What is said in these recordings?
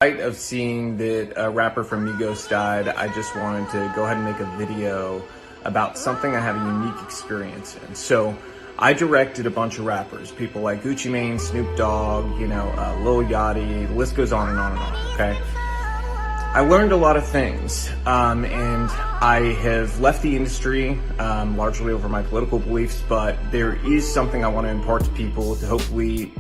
Of seeing that a rapper from Migos died, I just wanted to go ahead and make a video about something I have a unique experience in. So I directed a bunch of rappers, people like Gucci Mane, Snoop Dogg, Lil Yachty, the list goes on and on and on, okay? I learned a lot of things, and I have left the industry largely over my political beliefs, but there is something I want to impart to people to hopefully,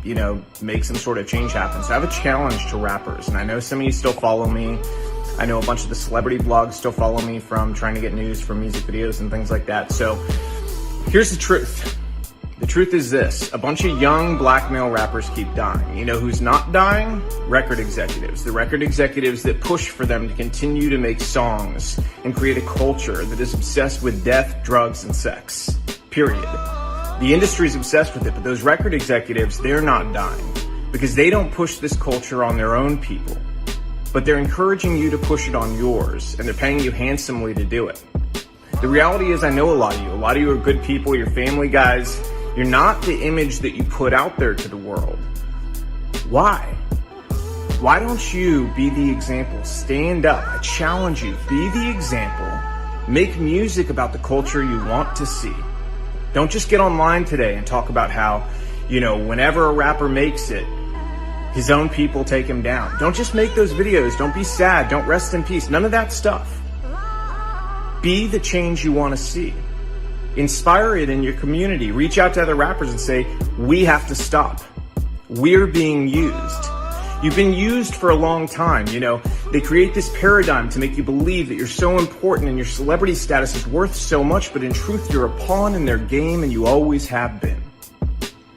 make some sort of change happen. So I have a challenge to rappers, and I know some of you still follow me. I know a bunch of the celebrity blogs still follow me from trying to get news from music videos and things like that. So here's the truth. The truth is this: a bunch of young black male rappers keep dying. You know who's not dying? Record executives. The record executives that push for them to continue to make songs and create a culture that is obsessed with death, drugs, and sex. Period. The industry's obsessed with it, but those record executives, they're not dying because they don't push this culture on their own people, but they're encouraging you to push it on yours, and they're paying you handsomely to do it. The reality is, I know a lot of you. A lot of you are good people. You're family guys. You're not the image that you put out there to the world. Why? Why don't you be the example? Stand up. I challenge you. Be the example. Make music about the culture you want to see. Don't just get online today and talk about how, whenever a rapper makes it, his own people take him down. Don't just make those videos. Don't be sad. Don't rest in peace. None of that stuff. Be the change you want to see. Inspire it in your community. Reach out to other rappers and say, we have to stop. We're being used. You've been used for a long time. They create this paradigm to make you believe that you're so important and your celebrity status is worth so much, but in truth, you're a pawn in their game and you always have been.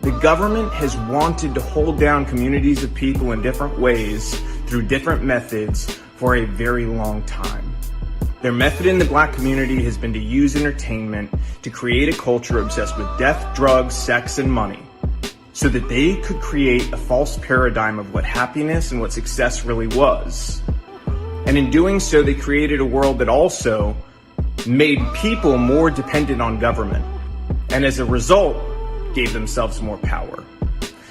The government has wanted to hold down communities of people in different ways through different methods for a very long time. Their method in the black community has been to use entertainment to create a culture obsessed with death, drugs, sex, and money so that they could create a false paradigm of what happiness and what success really was. And in doing so, they created a world that also made people more dependent on government, and as a result, gave themselves more power.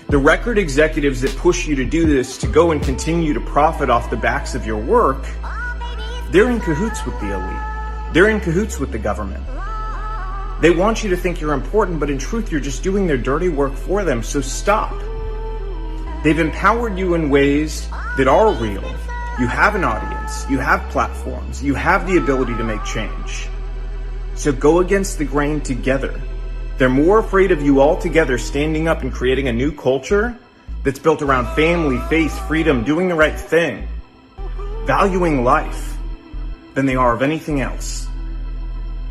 The record executives that push you to do this, to go and continue to profit off the backs of your work, they're in cahoots with the elite. They're in cahoots with the government. They want you to think you're important, but in truth, you're just doing their dirty work for them, so stop. They've empowered you in ways that are real. You have an audience. You have platforms. You have the ability to make change. So go against the grain together. They're more afraid of you all together standing up and creating a new culture that's built around family, faith, freedom, doing the right thing, valuing life, than they are of anything else.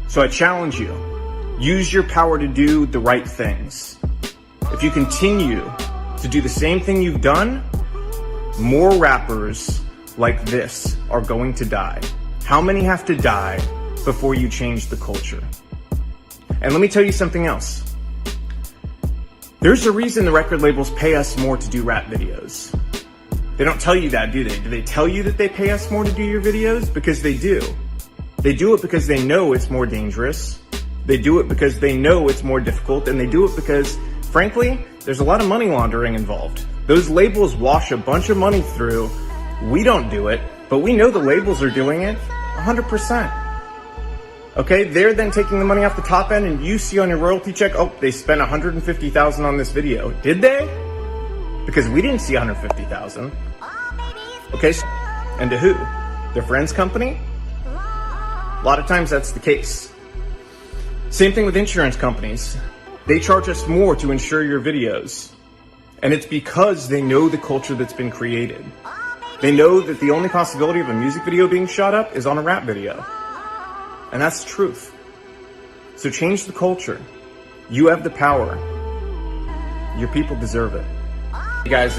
So I challenge you, use your power to do the right things. If you continue to do the same thing you've done, more rappers like this are going to die. How many have to die before you change the culture? And let me tell you something else. There's a reason the record labels pay us more to do rap videos. They don't tell you that, do they? Do they tell you that they pay us more to do your videos? Because they do. They do it because they know it's more dangerous. They do it because they know it's more difficult. And they do it because, frankly, there's a lot of money laundering involved. Those labels wash a bunch of money through. We don't do it, but we know the labels are doing it 100%. Okay, they're then taking the money off the top end, and you see on your royalty check, oh, they spent $150,000 on this video. Did they? Because we didn't see $150,000. Okay, and to who? Their friend's company? A lot of times that's the case. Same thing with insurance companies. They charge us more to insure your videos. And it's because they know the culture that's been created. They know that the only possibility of a music video being shot up is on a rap video. And that's the truth. So change the culture. You have the power. Your people deserve it. Hey guys,